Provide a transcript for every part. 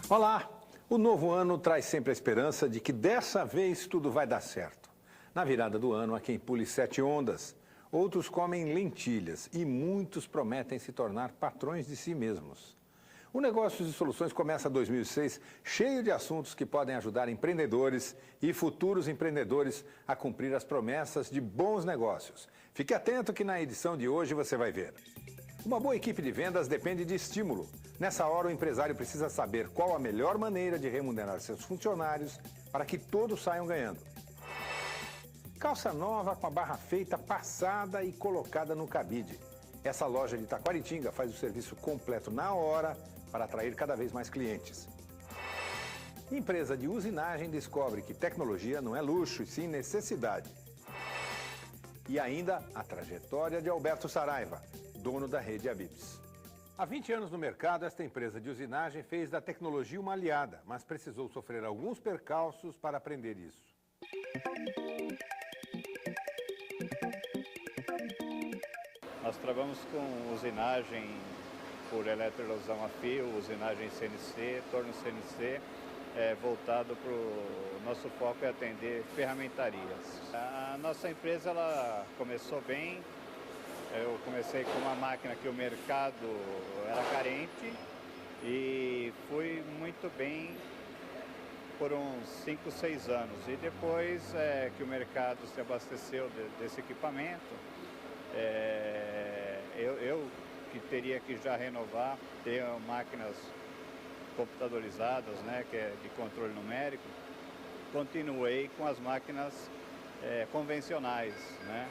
Olá! O novo ano traz sempre a esperança de que dessa vez tudo vai dar certo. Na virada do ano, há quem pule 7 ondas, outros comem lentilhas e muitos prometem se tornar patrões de si mesmos. O Negócios e Soluções começa 2006 cheio de assuntos que podem ajudar empreendedores e futuros empreendedores a cumprir as promessas de bons negócios. Fique atento que na edição de hoje você vai ver. Uma boa equipe de vendas depende de estímulo. Nessa hora, o empresário precisa saber qual a melhor maneira de remunerar seus funcionários para que todos saiam ganhando. Calça nova com a barra feita, passada e colocada no cabide. Essa loja de Taquaritinga faz o serviço completo na hora para atrair cada vez mais clientes. Empresa de usinagem descobre que tecnologia não é luxo, e sim necessidade. E ainda a trajetória de Alberto Saraiva, dono da rede Abips. Há 20 anos no mercado, esta empresa de usinagem fez da tecnologia uma aliada, mas precisou sofrer alguns percalços para aprender isso. Nós trabalhamos com usinagem por eletroerosão a fio, usinagem CNC, torno CNC, voltado para o nosso foco é atender ferramentarias. A nossa empresa ela começou bem. Eu comecei com uma máquina que o mercado era carente e fui muito bem por uns 5, 6 anos. E depois que o mercado se abasteceu desse equipamento, eu que teria que já renovar, ter máquinas computadorizadas, né, que é de controle numérico, continuei com as máquinas convencionais, né?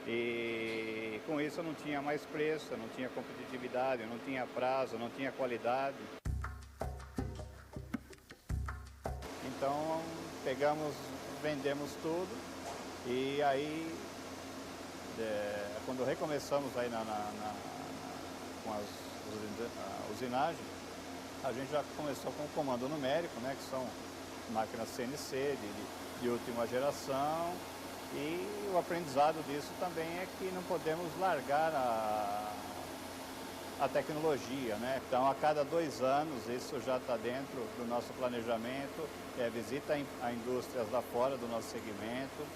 E com isso eu não tinha mais preço, eu não tinha competitividade, eu não tinha prazo, eu não tinha qualidade. Então vendemos tudo e aí quando recomeçamos aí com a usinagem, a gente já começou com o comando numérico, né, que são máquinas CNC de última geração. E o aprendizado disso também é que não podemos largar a tecnologia, né? Então, a cada 2 anos, isso já está dentro do nosso planejamento, visita a indústrias lá fora do nosso segmento,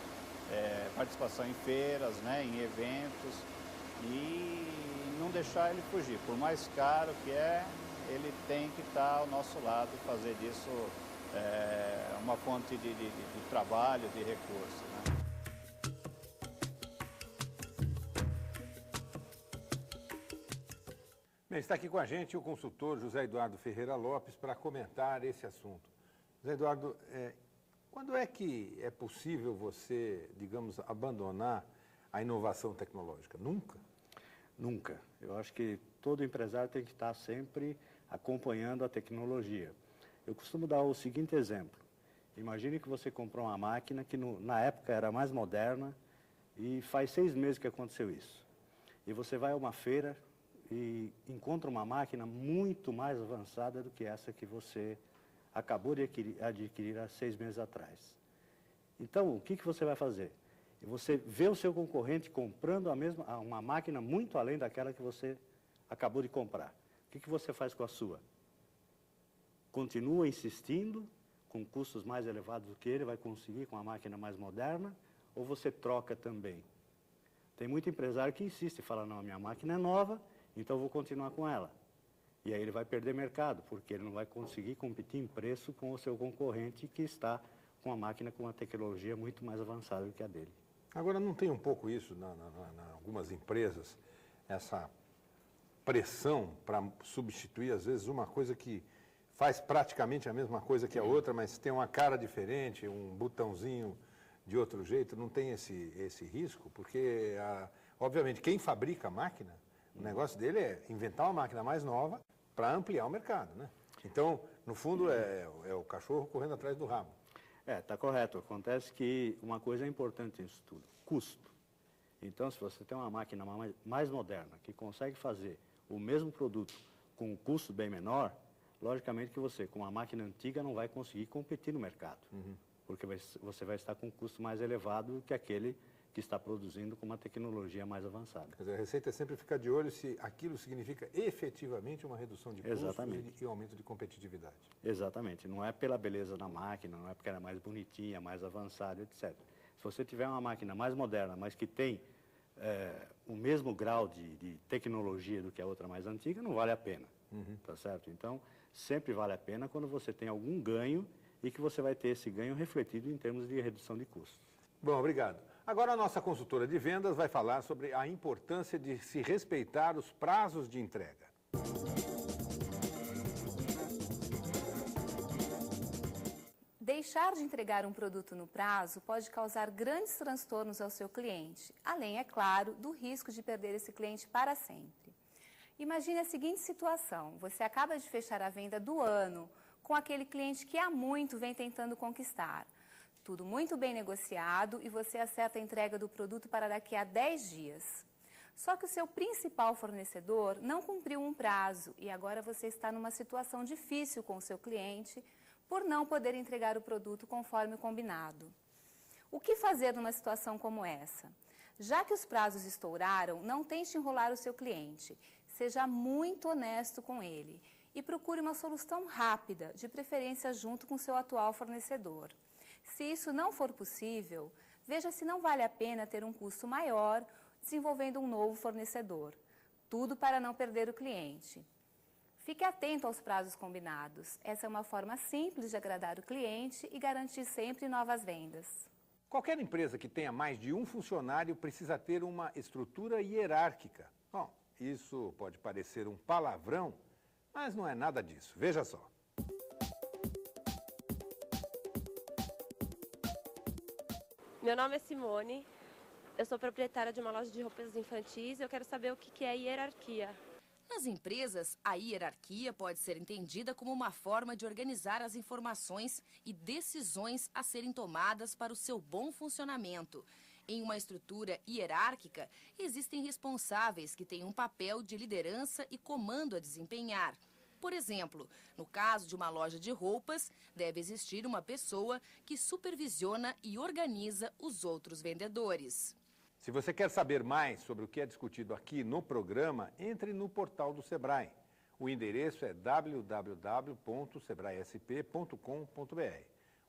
participação em feiras, né, em eventos, e não deixar ele fugir. Por mais caro que ele tem que estar ao nosso lado, fazer disso uma fonte de trabalho, de recurso, né? Bem, está aqui com a gente o consultor José Eduardo Ferreira Lopes para comentar esse assunto. José Eduardo, quando é que é possível você, digamos, abandonar a inovação tecnológica? Nunca? Nunca. Eu acho que todo empresário tem que estar sempre acompanhando a tecnologia. Eu costumo dar o seguinte exemplo. Imagine que você comprou uma máquina que na época era mais moderna e faz 6 meses que aconteceu isso. E você vai a uma feira e encontra uma máquina muito mais avançada do que essa que você acabou de adquirir há 6 meses atrás. Então, o que você vai fazer? Você vê o seu concorrente comprando uma máquina muito além daquela que você acabou de comprar. O que você faz com a sua? Continua insistindo, com custos mais elevados do que ele vai conseguir com a máquina mais moderna, ou você troca também? Tem muito empresário que insiste e fala, não, a minha máquina é nova, então eu vou continuar com ela. E aí ele vai perder mercado, porque ele não vai conseguir competir em preço com o seu concorrente que está com uma máquina com uma tecnologia muito mais avançada do que a dele. Agora, não tem um pouco isso em algumas empresas, essa pressão para substituir, às vezes, uma coisa que faz praticamente a mesma coisa que a outra, mas tem uma cara diferente, um botãozinho de outro jeito? Não tem esse risco? Porque, obviamente, quem fabrica a máquina, o negócio dele é inventar uma máquina mais nova para ampliar o mercado, né? Então, no fundo, é o cachorro correndo atrás do rabo. Está correto. Acontece que uma coisa é importante nisso tudo, custo. Então, se você tem uma máquina mais moderna, que consegue fazer o mesmo produto com um custo bem menor, logicamente que você, com uma máquina antiga, não vai conseguir competir no mercado. Porque você vai estar com um custo mais elevado que aquele que está produzindo com uma tecnologia mais avançada. Quer dizer, a receita é sempre ficar de olho se aquilo significa efetivamente uma redução de custos e aumento de competitividade. Exatamente. Não é pela beleza da máquina, não é porque ela é mais bonitinha, mais avançada, etc. Se você tiver uma máquina mais moderna, mas que tem o mesmo grau de tecnologia do que a outra mais antiga, não vale a pena. Tá certo? Então, sempre vale a pena quando você tem algum ganho e que você vai ter esse ganho refletido em termos de redução de custos. Bom, obrigado. Agora a nossa consultora de vendas vai falar sobre a importância de se respeitar os prazos de entrega. Deixar de entregar um produto no prazo pode causar grandes transtornos ao seu cliente, além, é claro, do risco de perder esse cliente para sempre. Imagine a seguinte situação: você acaba de fechar a venda do ano com aquele cliente que há muito vem tentando conquistar. Tudo muito bem negociado e você acerta a entrega do produto para daqui a 10 dias. Só que o seu principal fornecedor não cumpriu um prazo e agora você está numa situação difícil com o seu cliente por não poder entregar o produto conforme o combinado. O que fazer numa situação como essa? Já que os prazos estouraram, não tente enrolar o seu cliente. Seja muito honesto com ele e procure uma solução rápida, de preferência junto com seu atual fornecedor. Se isso não for possível, veja se não vale a pena ter um custo maior desenvolvendo um novo fornecedor. Tudo para não perder o cliente. Fique atento aos prazos combinados. Essa é uma forma simples de agradar o cliente e garantir sempre novas vendas. Qualquer empresa que tenha mais de um funcionário precisa ter uma estrutura hierárquica. Bom, isso pode parecer um palavrão, mas não é nada disso. Veja só. Meu nome é Simone, eu sou proprietária de uma loja de roupas infantis e eu quero saber o que é hierarquia. Nas empresas, a hierarquia pode ser entendida como uma forma de organizar as informações e decisões a serem tomadas para o seu bom funcionamento. Em uma estrutura hierárquica, existem responsáveis que têm um papel de liderança e comando a desempenhar. Por exemplo, no caso de uma loja de roupas, deve existir uma pessoa que supervisiona e organiza os outros vendedores. Se você quer saber mais sobre o que é discutido aqui no programa, entre no portal do Sebrae. O endereço é www.sebraesp.com.br.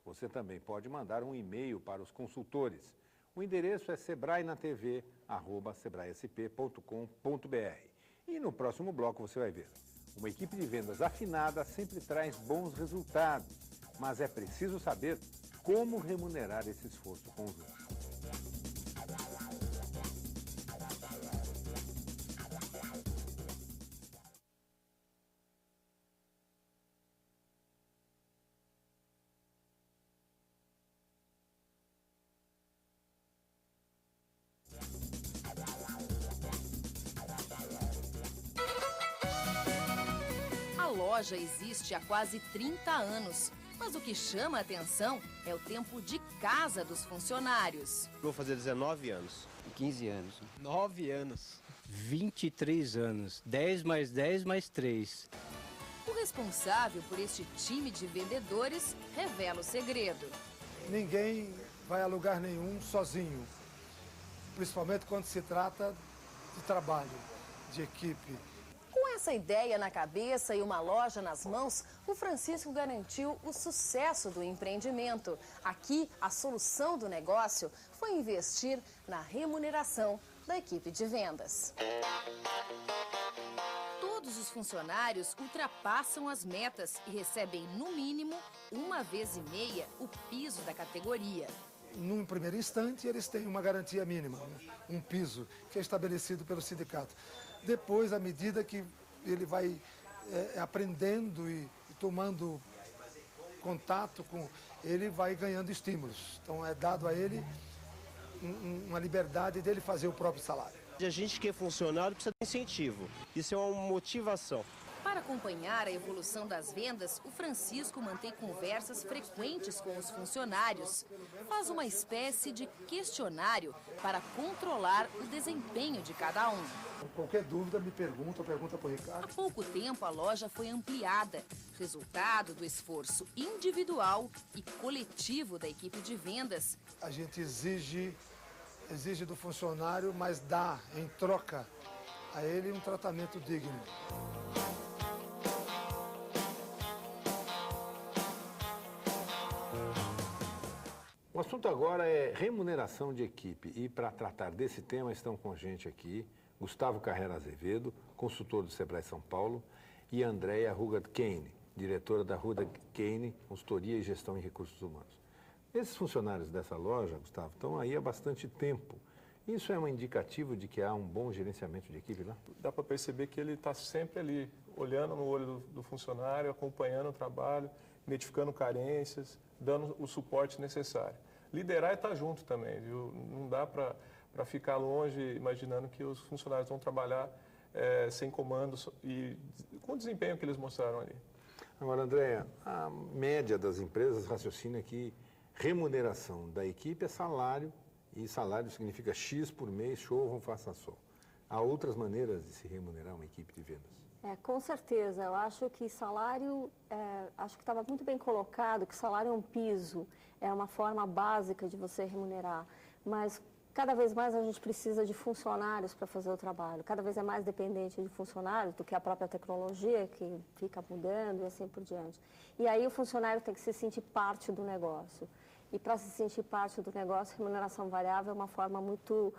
Você também pode mandar um e-mail para os consultores. O endereço é sebraenatv@sebraesp.com.br. E no próximo bloco você vai ver. Uma equipe de vendas afinada sempre traz bons resultados, mas é preciso saber como remunerar esse esforço conjunto. A loja existe há quase 30 anos, mas o que chama a atenção é o tempo de casa dos funcionários. Vou fazer 19 anos. 15 anos. 9 anos. 23 anos. 10 mais 10 mais 3. O responsável por este time de vendedores revela o segredo. Ninguém vai a lugar nenhum sozinho, principalmente quando se trata de trabalho, de equipe. Com essa ideia na cabeça e uma loja nas mãos, o Francisco garantiu o sucesso do empreendimento. Aqui, a solução do negócio foi investir na remuneração da equipe de vendas. Todos os funcionários ultrapassam as metas e recebem, no mínimo, 1,5 vezes o piso da categoria. Num primeiro instante, eles têm uma garantia mínima, um piso que é estabelecido pelo sindicato. Depois, à medida que ele vai aprendendo e tomando contato com, ele vai ganhando estímulos. Então, é dado a ele uma liberdade dele fazer o próprio salário. A gente que é funcionário precisa de incentivo. Isso é uma motivação. Para acompanhar a evolução das vendas, o Francisco mantém conversas frequentes com os funcionários. Faz uma espécie de questionário para controlar o desempenho de cada um. Qualquer dúvida me pergunta para o Ricardo. Há pouco tempo a loja foi ampliada, resultado do esforço individual e coletivo da equipe de vendas. A gente exige exige do funcionário, mas dá em troca a ele um tratamento digno. O assunto agora é remuneração de equipe. E para tratar desse tema estão com a gente aqui Gustavo Carrera Azevedo, consultor do Sebrae São Paulo, e Andréia Rugad-Kane, diretora da Rugad-Kane, Consultoria e Gestão em Recursos Humanos. Esses funcionários dessa loja, Gustavo, estão aí há bastante tempo. Isso é um indicativo de que há um bom gerenciamento de equipe lá? Dá para perceber que ele está sempre ali, olhando no olho do funcionário, acompanhando o trabalho, identificando carências, dando o suporte necessário. Liderar é estar junto também, viu? Não dá para ficar longe imaginando que os funcionários vão trabalhar sem comandos e com o desempenho que eles mostraram ali. Agora, Andréia, a média das empresas raciocina que remuneração da equipe é salário, e salário significa X por mês, show, faça só. Há outras maneiras de se remunerar uma equipe de vendas? Com certeza. Eu acho que salário, acho que estava muito bem colocado, que salário é um piso, é uma forma básica de você remunerar. Mas cada vez mais a gente precisa de funcionários para fazer o trabalho. Cada vez é mais dependente de funcionários do que a própria tecnologia, que fica mudando e assim por diante. E aí o funcionário tem que se sentir parte do negócio. E para se sentir parte do negócio, remuneração variável é uma forma muito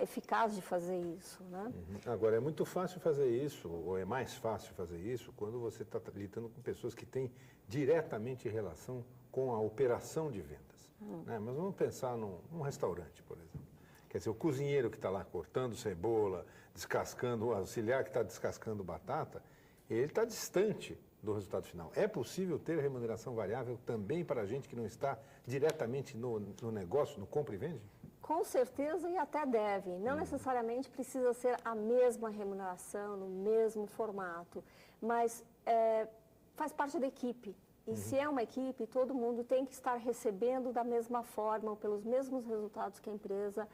eficaz de fazer isso, né? Agora, é muito fácil fazer isso, ou é mais fácil fazer isso, quando você está lidando com pessoas que têm diretamente relação com a operação de vendas. Né? Mas vamos pensar num restaurante, por exemplo. Quer dizer, o cozinheiro que está lá cortando cebola, descascando, o auxiliar que está descascando batata, ele está distante do resultado final. É possível ter remuneração variável também para a gente que não está diretamente no negócio, no compra e vende? Com certeza, e até deve. Não necessariamente precisa ser a mesma remuneração, no mesmo formato, mas faz parte da equipe. E se é uma equipe, todo mundo tem que estar recebendo da mesma forma, ou pelos mesmos resultados que a empresa,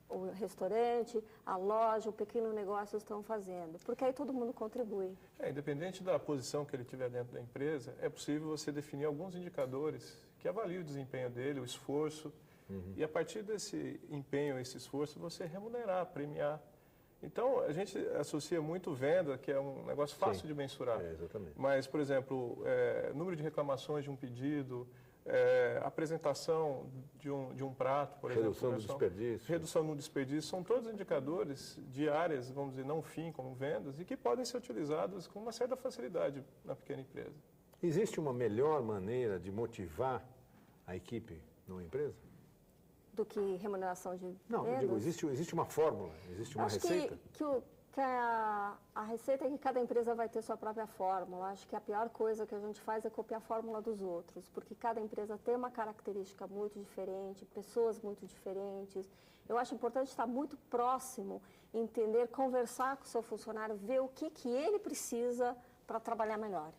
o restaurante, a loja, o pequeno negócio estão fazendo, porque aí todo mundo contribui. Independente da posição que ele tiver dentro da empresa, é possível você definir alguns indicadores que avaliem o desempenho dele, o esforço, e a partir desse empenho, esse esforço, você remunerar, premiar. Então, a gente associa muito venda, que é um negócio fácil de mensurar. Exatamente. Mas, por exemplo, número de reclamações de um pedido, apresentação de um prato, por exemplo. Redução do desperdício. Redução do desperdício. São todos indicadores de áreas, vamos dizer, não fim, como vendas, e que podem ser utilizados com uma certa facilidade na pequena empresa. Existe uma melhor maneira de motivar a equipe numa empresa? Do que remuneração de vendas? Não, eu digo, existe uma fórmula, existe uma receita? Que a receita é que cada empresa vai ter sua própria fórmula. Acho que a pior coisa que a gente faz é copiar a fórmula dos outros, porque cada empresa tem uma característica muito diferente, pessoas muito diferentes. Eu acho importante estar muito próximo, entender, conversar com o seu funcionário, ver o que ele precisa para trabalhar melhor.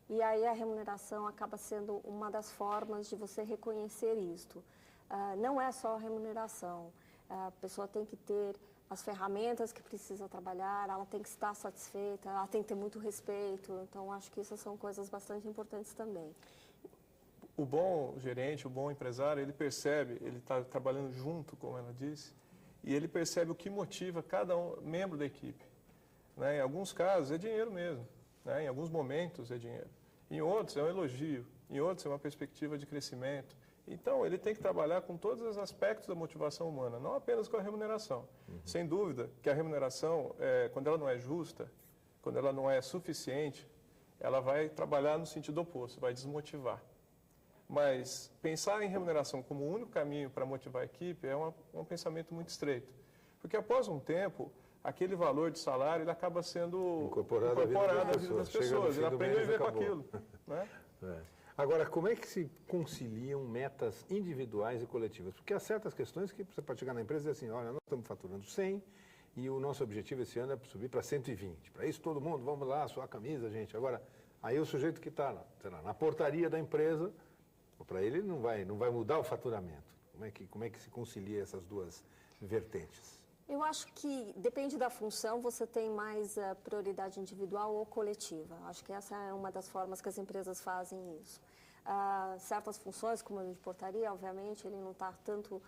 E aí a remuneração acaba sendo uma das formas de você reconhecer isto. Não é só a remuneração, a pessoa tem que ter as ferramentas que precisa trabalhar, ela tem que estar satisfeita, ela tem que ter muito respeito, então acho que essas são coisas bastante importantes também. O bom gerente, o bom empresário, ele percebe, ele está trabalhando junto, como ela disse, e ele percebe o que motiva cada membro da equipe. Né? Em alguns casos é dinheiro mesmo, né? Em alguns momentos é dinheiro, em outros é um elogio, em outros é uma perspectiva de crescimento. Então, ele tem que trabalhar com todos os aspectos da motivação humana, não apenas com a remuneração. Sem dúvida que a remuneração, quando ela não é justa, quando ela não é suficiente, ela vai trabalhar no sentido oposto, vai desmotivar. Mas pensar em remuneração como o único caminho para motivar a equipe é um pensamento muito estreito. Porque após um tempo, aquele valor de salário ele acaba sendo incorporado à vida das pessoas. Ele aprende a viver com aquilo. Né? Agora, como é que se conciliam metas individuais e coletivas? Porque há certas questões que você pode chegar na empresa e dizer assim, olha, nós estamos faturando 100 e o nosso objetivo esse ano é subir para 120. Para isso, todo mundo, vamos lá, suar a camisa, gente. Agora, aí o sujeito que está na portaria da empresa, para ele não vai mudar o faturamento. Como é que se concilia essas duas vertentes? Eu acho que depende da função, você tem mais prioridade individual ou coletiva. Acho que essa é uma das formas que as empresas fazem isso. Certas funções, como a de portaria, obviamente, ele não está tanto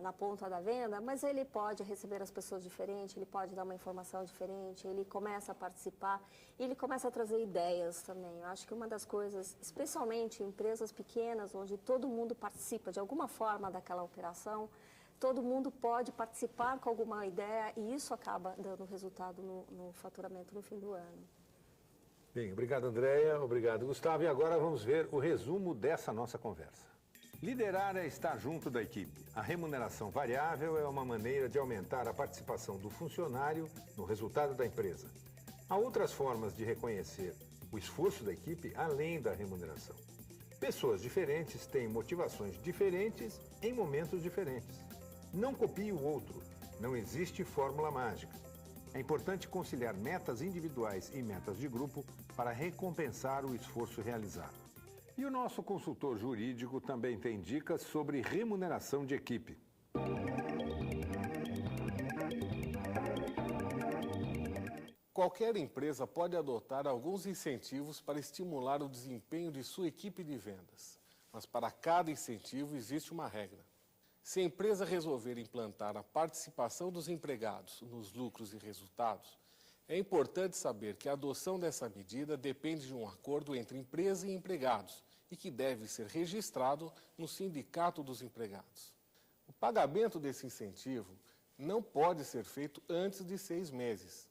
na ponta da venda, mas ele pode receber as pessoas diferente, ele pode dar uma informação diferente, ele começa a participar e ele começa a trazer ideias também. Eu acho que uma das coisas, especialmente em empresas pequenas, onde todo mundo participa de alguma forma daquela operação, todo mundo pode participar com alguma ideia e isso acaba dando resultado no faturamento no fim do ano. Bem, obrigado, Andréia. Obrigado, Gustavo. E agora vamos ver o resumo dessa nossa conversa. Liderar é estar junto da equipe. A remuneração variável é uma maneira de aumentar a participação do funcionário no resultado da empresa. Há outras formas de reconhecer o esforço da equipe além da remuneração. Pessoas diferentes têm motivações diferentes em momentos diferentes. Não copie o outro. Não existe fórmula mágica. É importante conciliar metas individuais e metas de grupo para recompensar o esforço realizado. E o nosso consultor jurídico também tem dicas sobre remuneração de equipe. Qualquer empresa pode adotar alguns incentivos para estimular o desempenho de sua equipe de vendas. Mas para cada incentivo existe uma regra. Se a empresa resolver implantar a participação dos empregados nos lucros e resultados, é importante saber que a adoção dessa medida depende de um acordo entre empresa e empregados e que deve ser registrado no Sindicato dos Empregados. O pagamento desse incentivo não pode ser feito antes de 6 meses.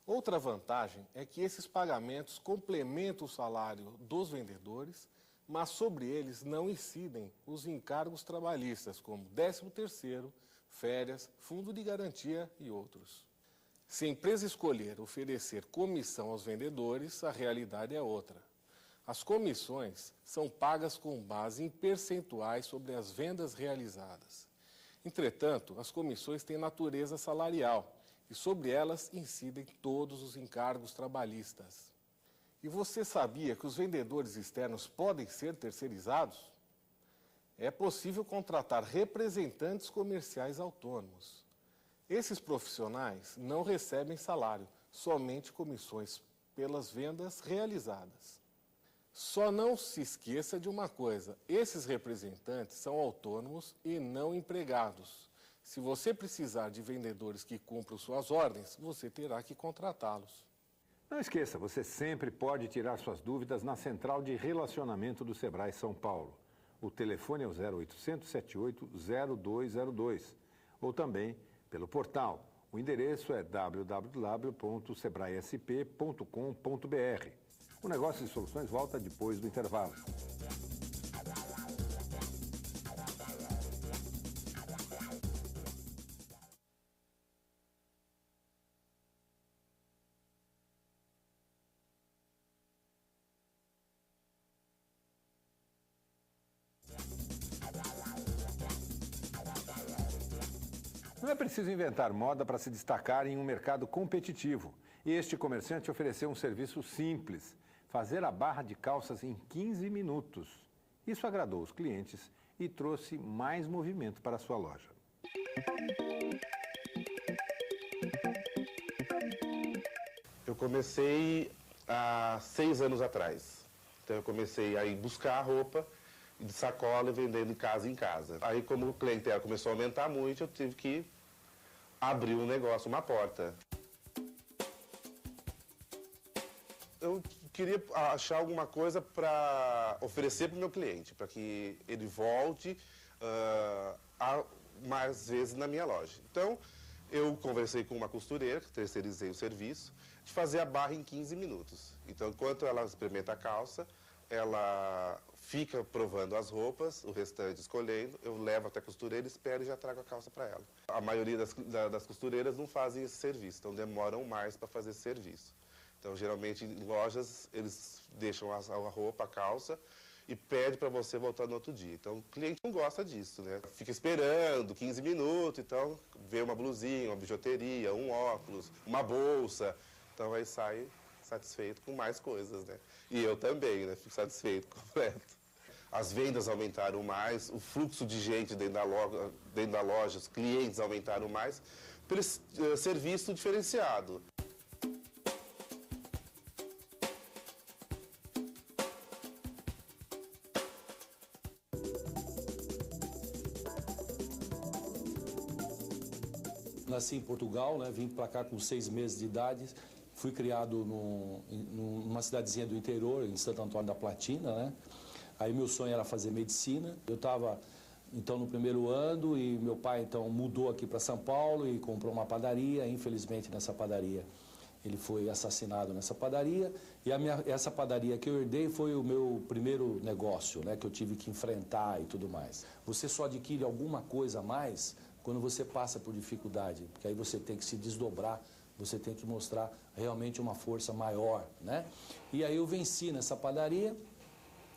Outra vantagem é que esses pagamentos complementam o salário dos vendedores, mas sobre eles não incidem os encargos trabalhistas, como 13º, férias, fundo de garantia e outros. Se a empresa escolher oferecer comissão aos vendedores, a realidade é outra. As comissões são pagas com base em percentuais sobre as vendas realizadas. Entretanto, as comissões têm natureza salarial e sobre elas incidem todos os encargos trabalhistas. E você sabia que os vendedores externos podem ser terceirizados? É possível contratar representantes comerciais autônomos. Esses profissionais não recebem salário, somente comissões pelas vendas realizadas. Só não se esqueça de uma coisa, esses representantes são autônomos e não empregados. Se você precisar de vendedores que cumpram suas ordens, você terá que contratá-los. Não esqueça, você sempre pode tirar suas dúvidas na Central de Relacionamento do Sebrae São Paulo. O telefone é o 0800 78 0202 ou também pelo portal. O endereço é www.sebraesp.com.br. O Negócio de Soluções volta depois do intervalo. Não é preciso inventar moda para se destacar em um mercado competitivo. Este comerciante ofereceu um serviço simples: fazer a barra de calças em 15 minutos. Isso agradou os clientes e trouxe mais movimento para a sua loja. Eu comecei há 6 anos atrás. Então eu comecei a ir buscar roupa de sacola e vendendo de casa em casa. Aí, como o clientela começou a aumentar muito, eu tive que abrir um negócio, uma porta. Eu queria achar alguma coisa para oferecer para o meu cliente, para que ele volte mais vezes na minha loja. Então, eu conversei com uma costureira, terceirizei o serviço, de fazer a barra em 15 minutos. Então, enquanto ela experimenta a calça, ela fica provando as roupas, o restante escolhendo, eu levo até a costureira, espero e já trago a calça para ela. A maioria das costureiras não fazem esse serviço, então demoram mais para fazer esse serviço. Então, geralmente, em lojas, eles deixam a roupa, a calça, e pede para você voltar no outro dia. Então, o cliente não gosta disso, né? Fica esperando 15 minutos, então, vê uma blusinha, uma bijuteria, um óculos, uma bolsa. Então, aí sai satisfeito com mais coisas, né? E eu também, né? Fico satisfeito, completo. As vendas aumentaram mais, o fluxo de gente dentro da loja, os clientes aumentaram mais, pelo serviço diferenciado. nasci em Portugal, né? Vim para cá com 6 meses de idade. Fui criado numa cidadezinha do interior, em Santo Antônio da Platina, né? Aí meu sonho era fazer medicina. Eu estava, então, no primeiro ano e meu pai, então, mudou aqui para São Paulo e comprou uma padaria. Infelizmente, nessa padaria, ele foi assassinado nessa padaria. E essa padaria que eu herdei foi o meu primeiro negócio, né? Que eu tive que enfrentar e tudo mais. Você só adquire alguma coisa a mais quando você passa por dificuldade, porque aí você tem que se desdobrar, você tem que mostrar realmente uma força maior, né? E aí eu venci nessa padaria,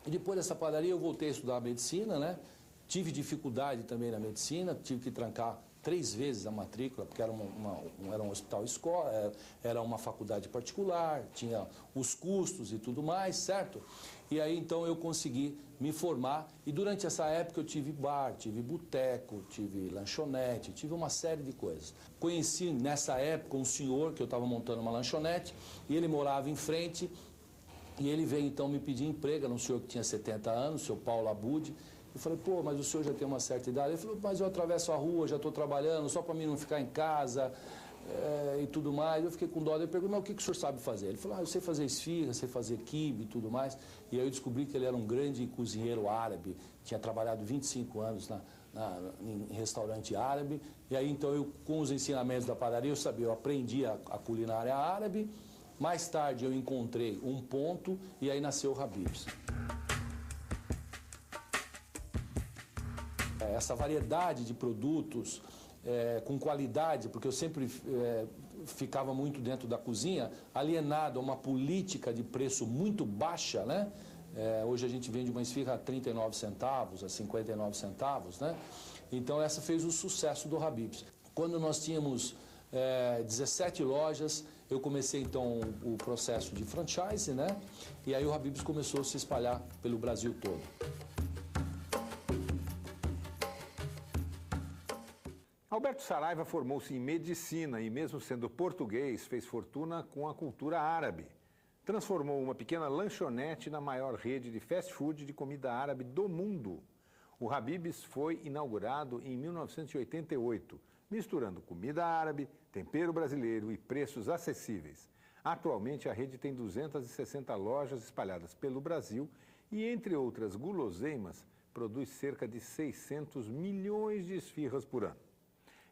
e depois dessa padaria eu voltei a estudar medicina, né? Tive dificuldade também na medicina, tive que trancar 3 vezes a matrícula, porque era um hospital escola, era uma faculdade particular, tinha os custos e tudo mais, certo? E aí então eu consegui me formar, e durante essa época eu tive bar, tive boteco, tive lanchonete, tive uma série de coisas. Conheci nessa época um senhor que eu estava montando uma lanchonete, e ele morava em frente, e ele veio então me pedir emprego, era um senhor que tinha 70 anos, o senhor Paulo Abud. Eu falei, pô, mas o senhor já tem uma certa idade. Ele falou, mas eu atravesso a rua, já estou trabalhando, só para mim não ficar em casa e tudo mais. Eu fiquei com dó. Eu perguntei, mas o que o senhor sabe fazer? Ele falou, eu sei fazer esfirra, sei fazer quibe e tudo mais. E aí eu descobri que ele era um grande cozinheiro árabe, tinha trabalhado 25 anos em restaurante árabe. E aí então eu, com os ensinamentos da padaria, eu aprendi a culinária árabe. Mais tarde eu encontrei um ponto e aí nasceu o Habib's. Essa variedade de produtos com qualidade, porque eu sempre ficava muito dentro da cozinha, alienado a uma política de preço muito baixa, né? Hoje a gente vende uma esfirra a 39 centavos, a 59 centavos, né? Então essa fez o sucesso do Habib's. Quando nós tínhamos 17 lojas, eu comecei então o processo de franchise, né? E aí o Habib's começou a se espalhar pelo Brasil todo. Alberto Saraiva formou-se em medicina e, mesmo sendo português, fez fortuna com a cultura árabe. Transformou uma pequena lanchonete na maior rede de fast food de comida árabe do mundo. O Habib's foi inaugurado em 1988, misturando comida árabe, tempero brasileiro e preços acessíveis. Atualmente, a rede tem 260 lojas espalhadas pelo Brasil e, entre outras guloseimas, produz cerca de 600 milhões de esfirras por ano.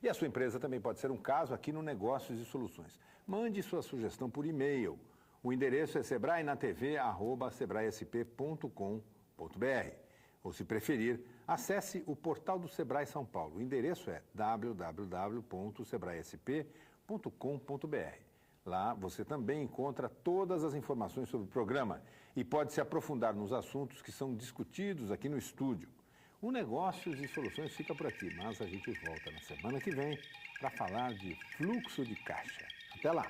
E a sua empresa também pode ser um caso aqui no Negócios e Soluções. Mande sua sugestão por e-mail. O endereço é sebrae-na-tv@sebraesp.com.br. Ou, se preferir, acesse o portal do Sebrae São Paulo. O endereço é www.sebraesp.com.br. Lá você também encontra todas as informações sobre o programa e pode se aprofundar nos assuntos que são discutidos aqui no estúdio. O Negócios e Soluções fica por aqui, mas a gente volta na semana que vem para falar de fluxo de caixa. Até lá!